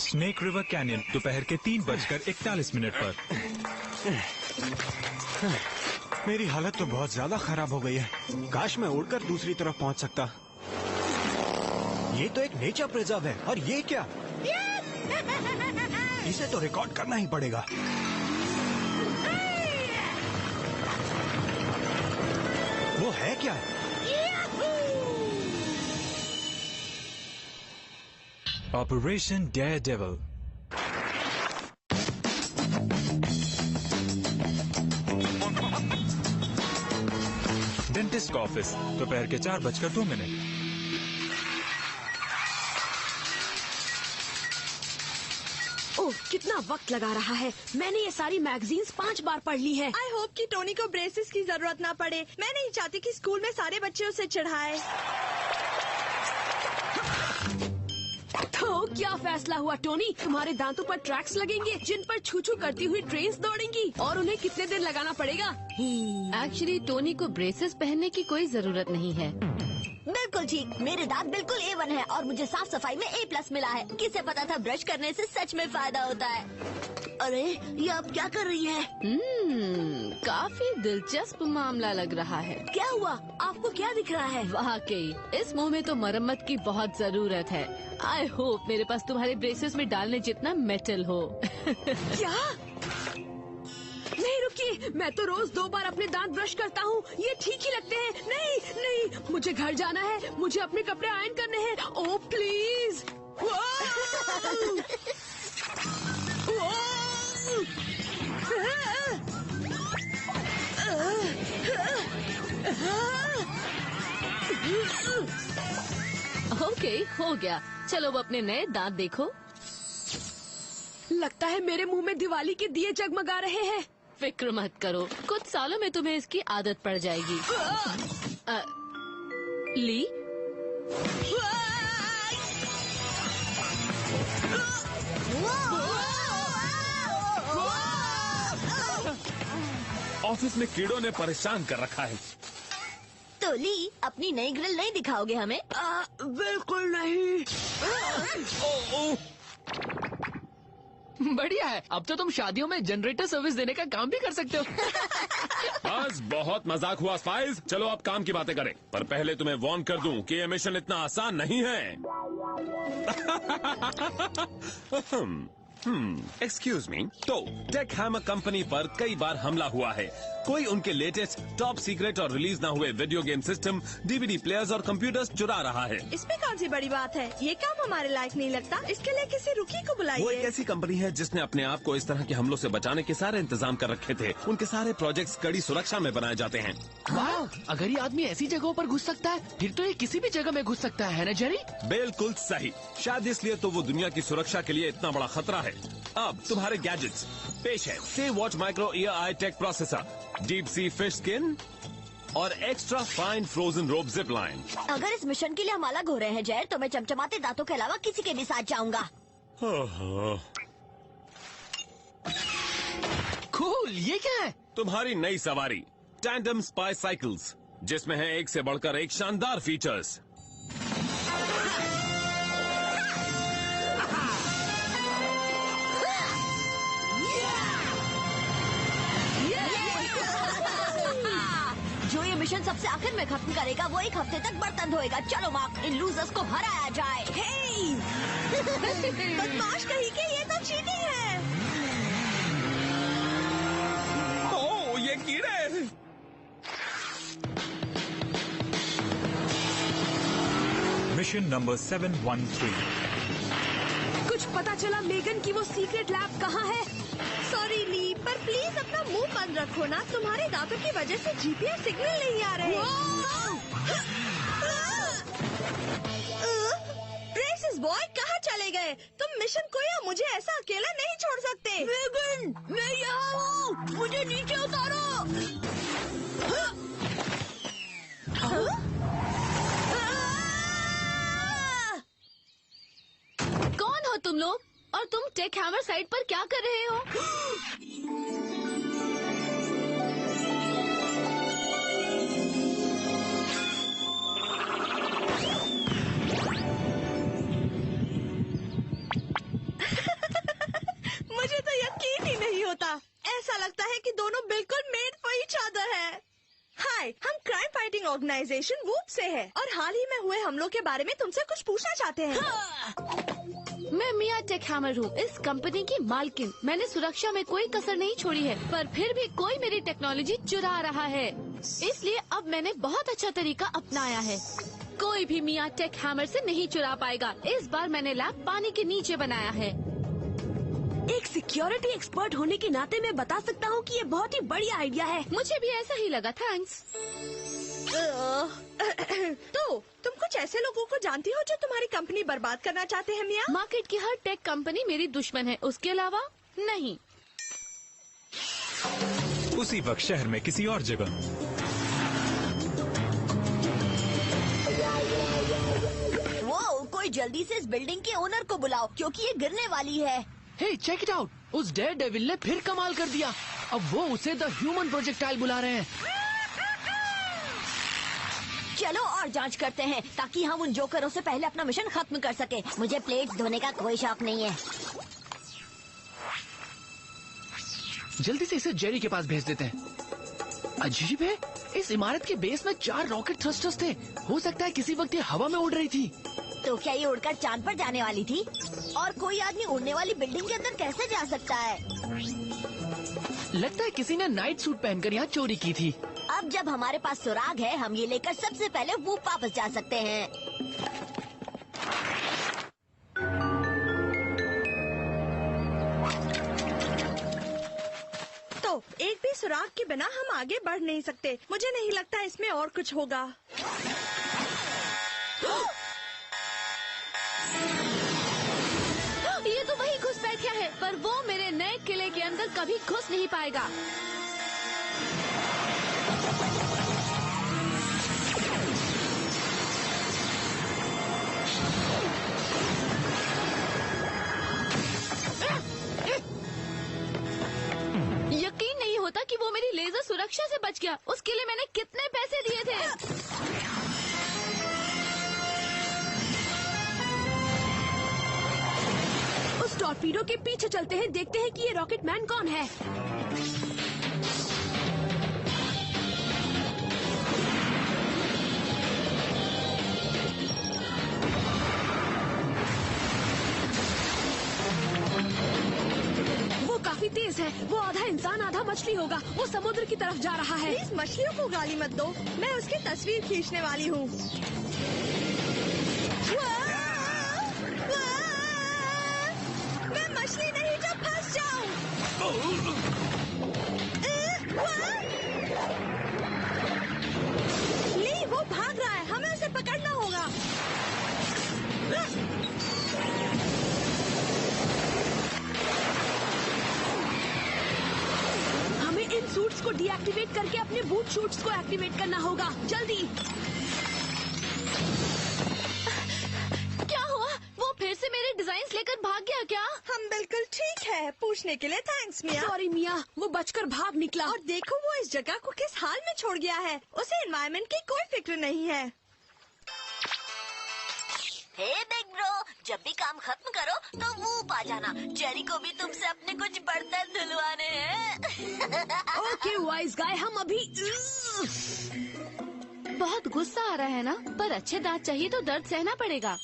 Snake river canyon दोपहर के 3:41 पर। मेरी हालत तो बहुत ज्यादा खराब हो गई है। काश मैं उड़कर दूसरी तरफ पहुंच सकता। ये तो एक नेचर प्रिजर्व है, और ये क्या? इसे तो रिकॉर्ड करना ही पड़ेगा। वो है क्या? Operation Daredevil. डेंटिस्ट का ऑफिस दोपहर के 4:02। ओह, कितना वक्त लगा रहा है। मैंने ये सारी मैगजीन्स 5 बार पढ़ ली है। आई होप कि टोनी को ब्रेसेस की जरूरत ना पड़े। मैं नहीं चाहती कि स्कूल में सारे बच्चे उसे चिढ़ाए। तो क्या फैसला हुआ टोनी? तुम्हारे दांतों पर ट्रैक्स लगेंगे जिन पर छू छू करती हुई ट्रेन्स दौड़ेंगी, और उन्हें कितने दिन लगाना पड़ेगा? एक्चुअली टोनी को ब्रेसेस पहनने की कोई जरूरत नहीं है। बिल्कुल ठीक। मेरे दांत बिल्कुल A1 है और मुझे साफ सफाई में A+ मिला है। किसे पता था ब्रश करने से सच में फायदा होता है। अरे, ये आप क्या कर रही हैं? काफी दिलचस्प मामला लग रहा है। क्या हुआ? आपको क्या दिख रहा है? वाकई इस मुंह में तो मरम्मत की बहुत जरूरत है। आई होप मेरे पास तुम्हारे ब्रेसेस में डालने जितना मेटल हो। क्या? नहीं रुकिए, मैं तो रोज 2 बार अपने दांत ब्रश करता हूँ। ये ठीक ही लगते हैं। नहीं नहीं, मुझे घर जाना है। मुझे अपने कपड़े आयरन करने हैं। Oh please. ओके, हो गया। चलो अब अपने नए दांत देखो। लगता है मेरे मुंह में दिवाली के दिए जगमगा रहे हैं। फिक्र मत करो, कुछ सालों में तुम्हें इसकी आदत पड़ जाएगी। ली, ऑफिस में कीड़ों ने परेशान कर रखा है। तो ली, अपनी नई ग्रिल नहीं दिखाओगे हमें? बिल्कुल नहीं। बढ़िया है। अब तो तुम शादियों में जनरेटर सर्विस देने का काम भी कर सकते हो। बस बहुत मजाक हुआ स्पाइस। चलो अब काम की बातें करें, पर पहले तुम्हें वार्न कर दूं कि ये मिशन इतना आसान नहीं है। Excuse me. तो टेक हैमर कंपनी पर कई बार हमला हुआ है। कोई उनके लेटेस्ट टॉप सीक्रेट और रिलीज ना हुए video game system, DVD players और कंप्यूटर्स चुरा रहा है। इसमें कौन सी बड़ी बात है? ये काम हमारे लायक नहीं लगता। इसके लिए किसी रुकी को वो एक बुलाइए। ऐसी कंपनी है जिसने अपने आप को इस तरह के हमलों से बचाने के सारे इंतजाम कर रखे थे। उनके सारे प्रोजेक्ट्स कड़ी सुरक्षा में बनाए जाते हैं। वाह, अगर ये आदमी ऐसी जगहों पर घुस सकता है, फिर तो ये किसी भी जगह में घुस सकता है ना जेरी? बिल्कुल सही। शायद इसलिए तो वो दुनिया की सुरक्षा के लिए इतना बड़ा खतरा है। अब तुम्हारे गैजेट्स पेश है। से watch micro ear I tech processor, deep sea fish skin और extra fine frozen rope zip line. अगर इस मिशन के लिए हम अलग हो रहे हैं जैर, तो मैं चमचमाते दांतों के अलावा किसी के भी साथ जाऊंगा। कूल, ये क्या है? तुम्हारी नई सवारी टैंडम स्पाई साइकिल्स, जिसमें है एक से बढ़कर एक शानदार फीचर्स। जो ये मिशन सबसे आखिर में खत्म करेगा वो 1 हफ्ते तक बर्तन धोएगा। चलो मार्क, इन लूजर्स को हराया जाए। बदमाश कहीं के, ये तो चीटिंग है। ओह, ये कीड़े। Mission number 713। कुछ पता चला मेगन की वो सीक्रेट लैब कहाँ है? सॉरी ली, पर प्लीज अपना मुंह बंद रखो ना। तुम्हारे दांतों की वजह से GPS सिग्नल नहीं आ रहे। ब्रेसेस बॉय कहाँ चले गए? तुम मिशन को या मुझे ऐसा अकेला नहीं छोड़ सकते। मेगन, मैं यहाँ हूँ, मुझे नीचे उतारो। कौन हो तुम लोग? और तुम टेक हैमर साइट पर क्या कर रहे हो? ऑर्गेनाइजेशन वूप से है और हाल ही में हुए हमलों के बारे में तुमसे कुछ पूछना चाहते हैं। मैं मिया टेक हैमर हूँ, इस कंपनी की मालकिन। मैंने सुरक्षा में कोई कसर नहीं छोड़ी है, पर फिर भी कोई मेरी टेक्नोलॉजी चुरा रहा है। इसलिए अब मैंने बहुत अच्छा तरीका अपनाया है। कोई भी मिया टेक हैमर से नहीं चुरा पाएगा। इस बार मैंने लैब पानी के नीचे बनाया है। एक सिक्योरिटी एक्सपर्ट होने के नाते मैं बता सकता हूँ कि ये बहुत ही बढ़िया आइडिया है। मुझे भी ऐसा ही लगा, थैंक्स। तो तुम कुछ ऐसे लोगों को जानती हो जो तुम्हारी कंपनी बर्बाद करना चाहते हैं मिया? मार्केट की हर टेक कंपनी मेरी दुश्मन है, उसके अलावा नहीं। उसी वक्त शहर में किसी और जगह वो कोई जल्दी से इस बिल्डिंग के ओनर को बुलाओ क्योंकि ये गिरने वाली है। हे चेक इट आउट, उस डेयर डेविल ने फिर कमाल कर दिया। अब वो उसे द ह्यूमन प्रोजेक्टाइल बुला रहे हैं। चलो और जांच करते हैं ताकि हम उन जोकरों से पहले अपना मिशन खत्म कर सके। मुझे प्लेट्स धोने का कोई शौक नहीं है। जल्दी से इसे जेरी के पास भेज देते हैं। अजीब है, इस इमारत के बेस में 4 रॉकेट थ्रस्टर्स थे। हो सकता है किसी वक्त ये हवा में उड़ रही थी। तो क्या ये उड़कर चांद पर जाने वाली थी? और कोई आदमी उड़ने वाली बिल्डिंग के अंदर कैसे जा सकता है? लगता है किसी ने नाइट सूट पहनकर यहाँ चोरी की थी। अब जब हमारे पास सुराग है, हम ये लेकर सबसे पहले वो वापस जा सकते हैं। तो एक भी सुराग के बिना हम आगे बढ़ नहीं सकते। मुझे नहीं लगता इसमें और कुछ होगा। ये तो वही घुसपैठिया है, पर वो मेरे नए किले के अंदर कभी घुस नहीं पाएगा। यकीन नहीं होता कि वो मेरी लेजर सुरक्षा से बच गया। उसके लिए मैंने कितने पैसे दिए थे। उस टॉर्पीडो के पीछे चलते हैं, देखते हैं कि ये रॉकेट मैन कौन है। वो काफी तेज है। वो आधा इंसान आधा मछली होगा। वो समुद्र की तरफ जा रहा है। प्लीज मछलियों को गाली मत दो। मैं उसकी तस्वीर खींचने वाली हूँ। मैं मछली नहीं जो फंस जाऊँ। ली, वो भाग रहा है। हमें उसे पकड़ना होगा। हमें इन सूट्स को डीएक्टिवेट करके अपने बूट शूट्स को एक्टिवेट करना होगा। जल्दी। क्या हुआ? वो फिर से मेरे डिजाइन्स लेकर भाग गया क्या? हम बिल्कुल ठीक है। पूछने के लिए थैंक्स मिया। सॉरी मिया, वो बचकर भाग निकला। और देखो वो इस जगह को किस हाल में छोड़ गया है। उसे एनवायरनमेंट की कोई फिक्र नहीं है। हे बिग ब्रो, जब भी काम खत्म करो तो वो पा जाना। जेरी को भी तुमसे अपने कुछ बर्तन धुलवाने हैं। ओके वाइज गाय, हम अभी। बहुत गुस्सा आ रहा है ना? पर अच्छे दांत चाहिए तो दर्द सहना पड़ेगा।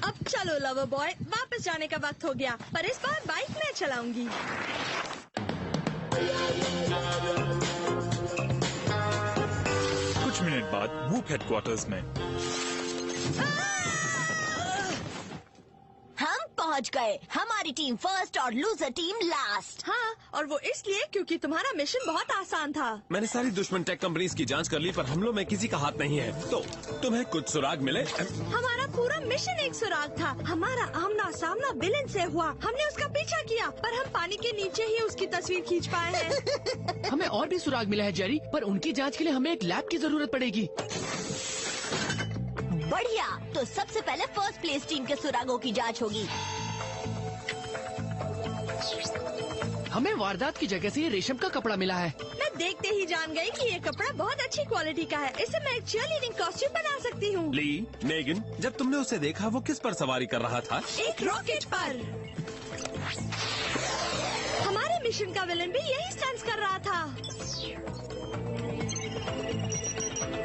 अब चलो लवर बॉय, वापस जाने का वक्त हो गया। पर इस बार बाइक मैं चलाऊंगी। कुछ मिनट बाद वूप हेडक्वार्टर्स में। हम पहुंच गए। हमारी टीम फर्स्ट और लूजर टीम लास्ट। हाँ, और वो इसलिए क्योंकि तुम्हारा मिशन बहुत आसान था। मैंने सारी दुश्मन टेक कंपनीज की जांच कर ली, पर हमलों में किसी का हाथ नहीं है। तो तुम्हें कुछ सुराग मिले? हमारा पूरा मिशन एक सुराग था। हमारा आमना सामना विलेन से हुआ। हमने उसका पीछा किया, पर हम पानी के नीचे ही उसकी तस्वीर खींच पाए हैं। हमें और भी सुराग मिला है जेरी, पर उनकी जांच के लिए हमें एक लैब की जरूरत पड़ेगी। बढ़िया, तो सबसे पहले फर्स्ट प्लेस टीम के सुरागों की जांच होगी। हमें वारदात की जगह से ये रेशम का कपड़ा मिला है। मैं देखते ही जान गई कि ये कपड़ा बहुत अच्छी क्वालिटी का है। इससे मैं एक चीयरलीडिंग कॉस्ट्यूम बना सकती हूँ। ली, नेगिन, जब तुमने उसे देखा वो किस पर सवारी कर रहा था? एक रॉकेट पर। हमारे मिशन का विलन भी यही स्टंट्स कर रहा था।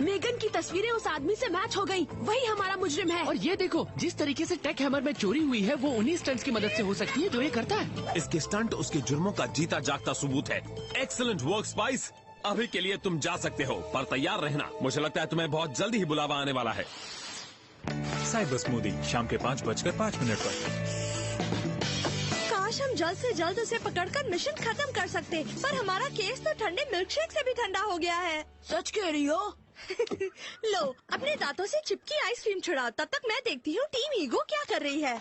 मेगन की तस्वीरें उस आदमी से मैच हो गई। वही हमारा मुजरिम है। और ये देखो, जिस तरीके से टेक हैमर में चोरी हुई है वो उन्हीं स्टंट्स की मदद से हो सकती है जो ये करता है। इसके स्टंट उसके जुर्मों का जीता जागता सबूत है। Excellent work spice. अभी के लिए तुम जा सकते हो, पर तैयार रहना। मुझे लगता है तुम्हें बहुत जल्दी ही बुलावा आने वाला है। साइबर स्मूदी शाम के 5:05 पर। काश हम जल्द से जल्द उसे पकड़कर मिशन खत्म कर सकते, पर हमारा केस तो ठंडे मिल्कशेक से भी ठंडा हो गया है। सच कह रही हो? लो, अपने दांतों से चिपकी आइसक्रीम छुड़ाओ, तब तक मैं देखती हूँ टीम ईगो क्या कर रही है।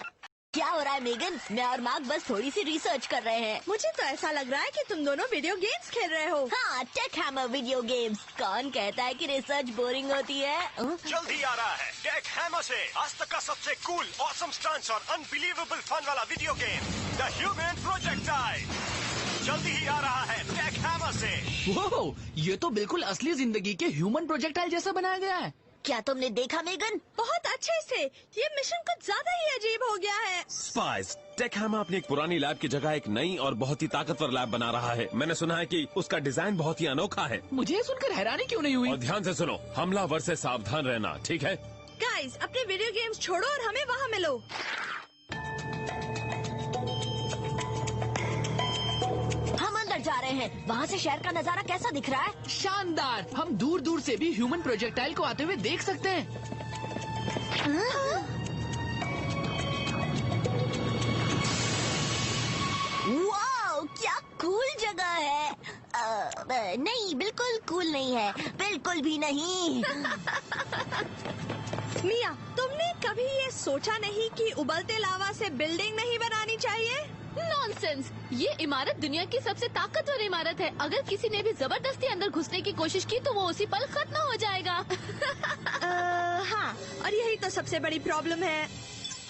क्या हो रहा है मेगन? मैं और मार्क बस थोड़ी सी रिसर्च कर रहे हैं। मुझे तो ऐसा लग रहा है कि तुम दोनों वीडियो गेम्स खेल रहे हो। हाँ, टेक हैमर वीडियो गेम्स। कौन कहता है कि रिसर्च बोरिंग होती है? जल्दी आ रहा है टेक हैमर से आज तक का सबसे कूल, ऑसम स्टंट्स और अनबिलीवेबल फन वाला video game, the human projectile. जल्दी ही आ रहा है टेक हैमर से। वो ये तो बिल्कुल असली जिंदगी के ह्यूमन प्रोजेक्टाइल जैसा बनाया गया है। क्या तुमने देखा मेगन? बहुत अच्छे से। ये मिशन कुछ ज्यादा ही अजीब हो गया है। स्पाइस, टेक हैमर अपनी एक पुरानी लैब की जगह एक नई और बहुत ही ताकतवर लैब बना रहा है। मैंने सुना है कि उसका डिजाइन बहुत ही अनोखा है। मुझे ये सुनकर हैरानी क्यों नहीं हुई? और ध्यान से सुनो, हमलावर से सावधान रहना, ठीक है? गाइस, अपने वीडियो गेम्स छोड़ो और हमें वहाँ मिलो। हम अंदर जा रहे हैं। वहाँ से शहर का नजारा कैसा दिख रहा है? शानदार। हम दूर दूर से भी ह्यूमन प्रोजेक्टाइल को आते हुए देख सकते हैं। वाओ, क्या कूल जगह है। नहीं, बिल्कुल कूल नहीं है, बिल्कुल भी नहीं। मिया, तुमने कभी ये सोचा नहीं कि उबलते लावा से बिल्डिंग नहीं बनानी चाहिए? नॉनसेंस। ये इमारत दुनिया की सबसे ताकतवर इमारत है। अगर किसी ने भी जबरदस्ती अंदर घुसने की कोशिश की तो वो उसी पल खत्म हो जाएगा। हाँ, और यही तो सबसे बड़ी प्रॉब्लम है।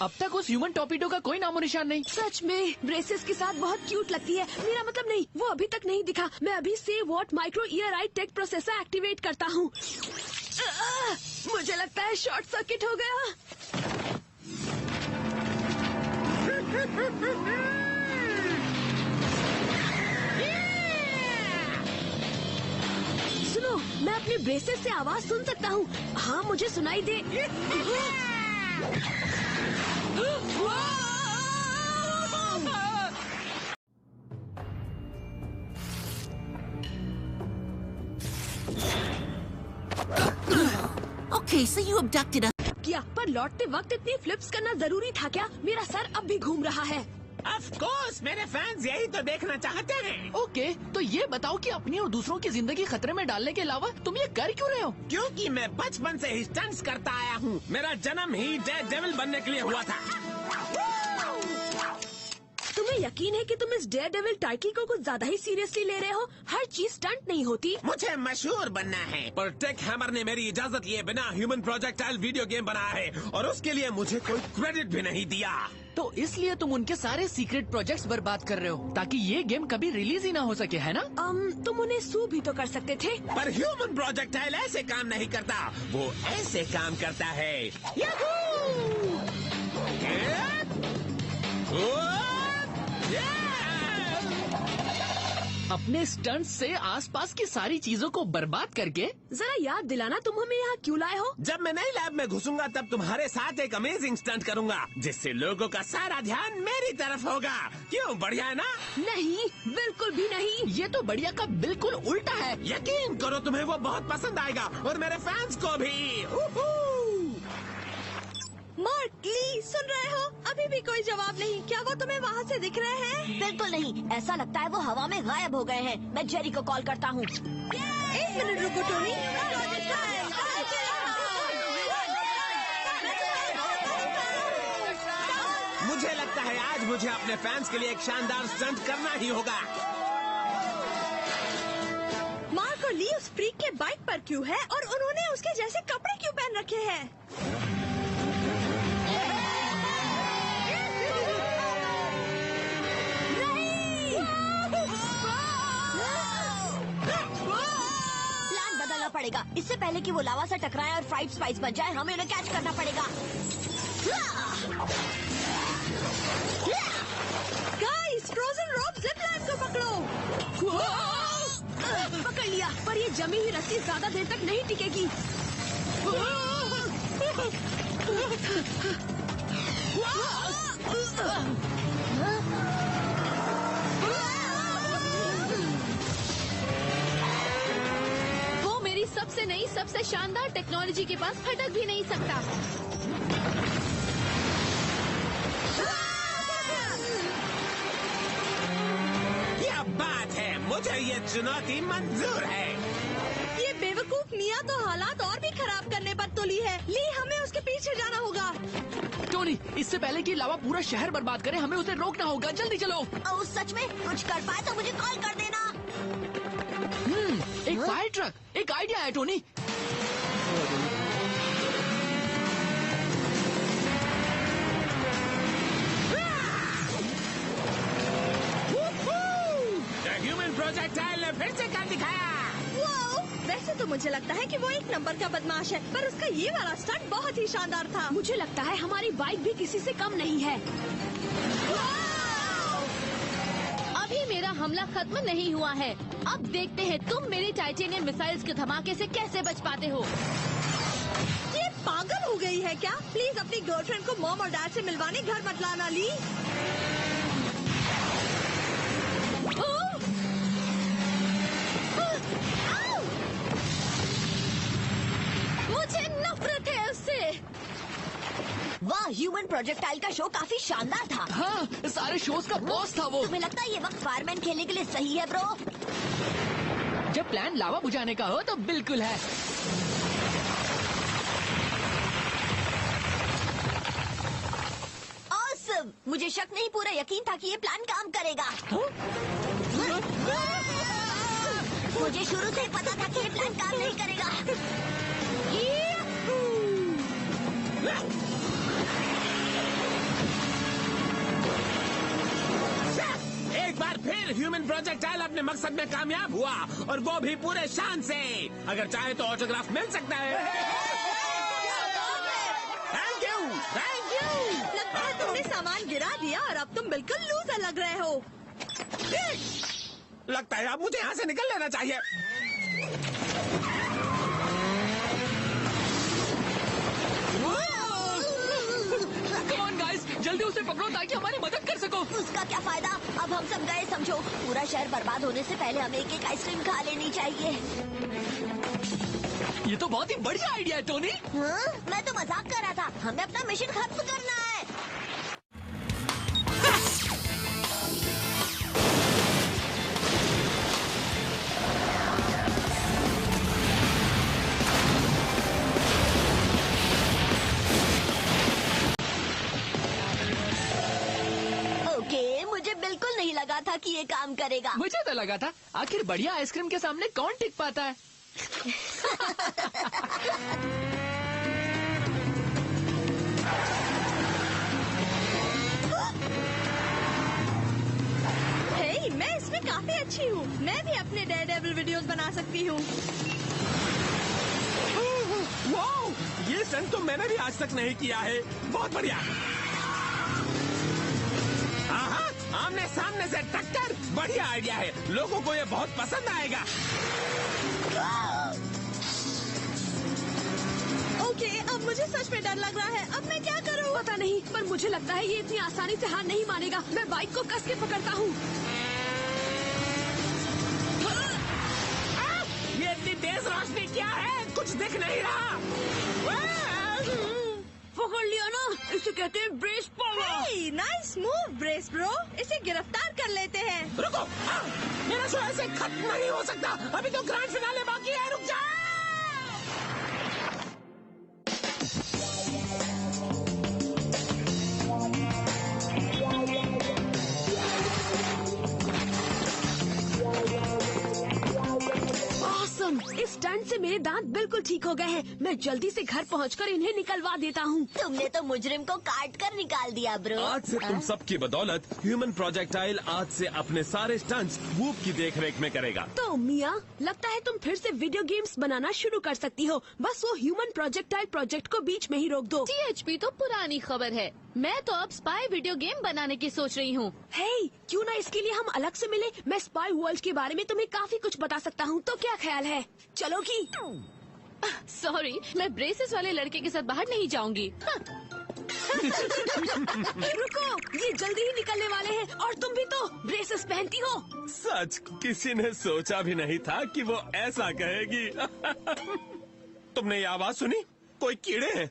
अब तक उस ह्यूमन टॉर्पीडो का कोई नामो निशान नहीं। सच में ब्रेसेस के साथ बहुत क्यूट लगती है। मेरा मतलब नहीं, वो अभी तक नहीं दिखा। मैं अभी से what micro ear I tech processor activate करता हूँ। मुझे लगता है शॉर्ट सर्किट हो गया। सुनो, मैं अपने ब्रेसेस से आवाज सुन सकता हूँ। हाँ, मुझे सुनाई दे। Okay, so you abducted us. किया, पर लौटते वक्त इतनी फ्लिप्स करना जरूरी था क्या? मेरा सर अब भी घूम रहा है। ऑफ कोर्स, मेरे फैंस यही तो देखना चाहते हैं। ओके, तो ये बताओ कि अपनी और दूसरों की जिंदगी खतरे में डालने के अलावा तुम ये कर क्यों रहे हो? क्योंकि मैं बचपन से ही स्टंट्स करता आया हूँ। मेरा जन्म ही डेयरडेविल बनने के लिए हुआ था। तुम्हें यकीन है कि तुम इस डेयरडेविल टाइटल को कुछ ज्यादा ही सीरियसली ले रहे हो? हर चीज स्टंट नहीं होती। मुझे मशहूर बनना है। पर टेक हैमर ने मेरी इजाजत लिए बिना ह्यूमन प्रोजेक्टाइल वीडियो गेम बनाया है और उसके लिए मुझे कोई क्रेडिट भी नहीं दिया। तो इसलिए तुम उनके सारे सीक्रेट प्रोजेक्ट्स बर्बाद कर रहे हो ताकि ये गेम कभी रिलीज ही ना हो सके, है ना? तुम उन्हें सू भी तो कर सकते थे। पर ह्यूमन प्रोजेक्टाइल ऐसे काम नहीं करता, वो ऐसे काम करता है। अपने स्टंट्स से आसपास की सारी चीजों को बर्बाद करके। जरा याद दिलाना, तुम हमें यहाँ क्यों लाए हो? जब मैं नई लैब में घुसूंगा तब तुम्हारे साथ एक अमेजिंग स्टंट करूंगा जिससे लोगों का सारा ध्यान मेरी तरफ होगा। क्यों, बढ़िया है ना? नहीं, बिल्कुल भी नहीं। ये तो बढ़िया का बिल्कुल उल्टा है। यकीन करो, तुम्हें वो बहुत पसंद आएगा और मेरे फैंस को भी। मार्क, ली, सुन रहे हो? अभी भी कोई जवाब नहीं। क्या वो तुम्हें वहाँ से दिख रहे हैं? बिल्कुल नहीं, ऐसा लगता है वो हवा में गायब हो गए हैं। मैं जेरी को कॉल करता हूँ। 1 मिनट रुको टोनी। मुझे लगता है आज मुझे अपने फैंस के लिए एक शानदार स्टंट करना ही होगा। मार्क और ली उस फ्रीक के बाइक पर क्यों है और उन्होंने उसके जैसे कपड़े क्यों पहन रखे हैं? प्लान बदलना पड़ेगा। इससे पहले कि वो लावा से टकराए और फ्राइड स्पाइस बन जाए, हमें उन्हें कैच करना पड़ेगा। Guys, frozen rope zip line को पकड़ो। पकड़ लिया, पर ये जमी हुई रस्सी ज्यादा देर तक नहीं टिकेगी। वो मेरी सबसे नई सबसे शानदार टेक्नोलॉजी के पास फटक भी नहीं सकता। क्या बात है, मुझे ये चुनौती मंजूर है। ये बेवकूफ मिया तो हालात और भी खराब करने पर तुली है। ली, हमें उसके पीछे जाना होगा। टोनी, इससे पहले कि लावा पूरा शहर बर्बाद करे, हमें उसे रोकना होगा। जल्दी चलो। और सच में कुछ कर पाए तो मुझे कॉल कर देना। एक फायर ट्रक, एक आइडिया है टोनी। ह्यूमन प्रोजेक्टाइल ने फिर से कर दिखाया। वाओ! वैसे तो मुझे लगता है कि वो एक नंबर का बदमाश है, पर उसका ये वाला स्टंट बहुत ही शानदार था। मुझे लगता है हमारी बाइक भी किसी से कम नहीं है। अभी मेरा हमला खत्म नहीं हुआ है। अब देखते हैं तुम मेरी टाइटेनियम मिसाइल्स के धमाके से कैसे बच पाते हो। ये पागल हो गई है क्या? प्लीज अपनी गर्लफ्रेंड को मॉम और डैड से मिलवाने घर मत लाना, ली। मुझे नफरत है उससे। वाह, ह्यूमन प्रोजेक्टाइल का शो काफी शानदार था। हाँ, सारे शोज का बॉस था वो। तुम्हें लगता है ये वक्त फायरमैन खेलने के लिए सही है ब्रो? जब प्लान लावा बुझाने का हो तो बिल्कुल है। ऑसम! मुझे शक नहीं, पूरा यकीन था कि ये प्लान काम करेगा। मुझे शुरू से ही पता था कि ये प्लान काम नहीं करेगा। एक बार फिर ह्यूमन प्रोजेक्टाइल अपने मकसद में कामयाब हुआ, और वो भी पूरे शान से। अगर चाहे तो ऑटोग्राफ मिल सकता है। Thank you, thank you. लगता है तुमने सामान गिरा दिया और अब तुम बिल्कुल लूजर लग रहे हो। लगता है अब मुझे यहाँ से निकल लेना चाहिए। कम ऑन गाइस, जल्दी उसे पकड़ो ताकि हमारी मदद कर सको। उसका क्या फायदा? अब हम सब गए समझो। पूरा शहर बर्बाद होने से पहले हमें एक आइसक्रीम खा लेनी चाहिए। ये तो बहुत ही बढ़िया आइडिया है टोनी। हाँ? मैं तो मजाक कर रहा था। हमें अपना मिशन खत्म करना है। मुझे बिल्कुल नहीं लगा था कि ये काम करेगा। मुझे तो लगा था। आखिर बढ़िया आइसक्रीम के सामने कौन टिक पाता है। हे, मैं इसमें काफी अच्छी हूँ। मैं भी अपने डेयरडेविल वीडियोस बना सकती हूँ। वाओ, ये स्टंट तो मैंने भी आज तक नहीं किया है। बहुत बढ़िया। आमने सामने से टक्कर, बढ़िया आइडिया है। लोगों को ये बहुत पसंद आएगा। ओके, अब मुझे सच में डर लग रहा है। अब मैं क्या करूँ? पता नहीं, पर मुझे लगता है ये इतनी आसानी से हार नहीं मानेगा। मैं बाइक को कस के पकड़ता हूँ। ये इतनी तेज रोशनी क्या है? कुछ दिख नहीं रहा। पकड़ लिया ना, इसे कहते हैं ब्रेस पावर। हे, नाइस मूव ब्रेस ब्रो। इसे गिरफ्तार कर लेते हैं। रुको, मेरा शो ऐसे खत्म नहीं हो सकता। अभी तो ग्रैंड फिनाले बाकी है। रुक जाओ। ऑसम! इस स्टंट से मेरे दांत बिल्कुल ठीक हो गए हैं। मैं जल्दी से घर पहुंचकर इन्हें निकलवा देता हूँ। तुमने तो मुजरिम को काट कर निकाल दिया ब्रो। आज से तुम सबकी बदौलत ह्यूमन प्रोजेक्टाइल आज से अपने सारे स्टंट्स वूप की देखरेख में करेगा। तो मिया, लगता है तुम फिर से वीडियो गेम्स बनाना शुरू कर सकती हो। बस वो ह्यूमन प्रोजेक्टाइल प्रोजेक्ट को बीच में ही रोक दो। THP तो पुरानी खबर है। मैं तो अब स्पाई वीडियो गेम बनाने की सोच रही हूँ। हे, क्यों ना इसके लिए हम अलग से मिले। मैं स्पाई वर्ल्ड के बारे में तुम्हें काफी कुछ बता सकता हूँ, तो क्या ख्याल है? चलोगी? सॉरी, मैं ब्रेसेस वाले लड़के के साथ बाहर नहीं जाऊंगी। रुको, ये जल्दी ही निकलने वाले हैं और तुम भी तो ब्रेसेस पहनती हो। सच, किसी ने सोचा भी नहीं था कि वो ऐसा कहेगी। तुमने ये आवाज सुनी? कोई कीड़े हैं।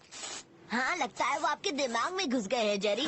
हाँ, लगता है वो आपके दिमाग में घुस गए हैं जेरी।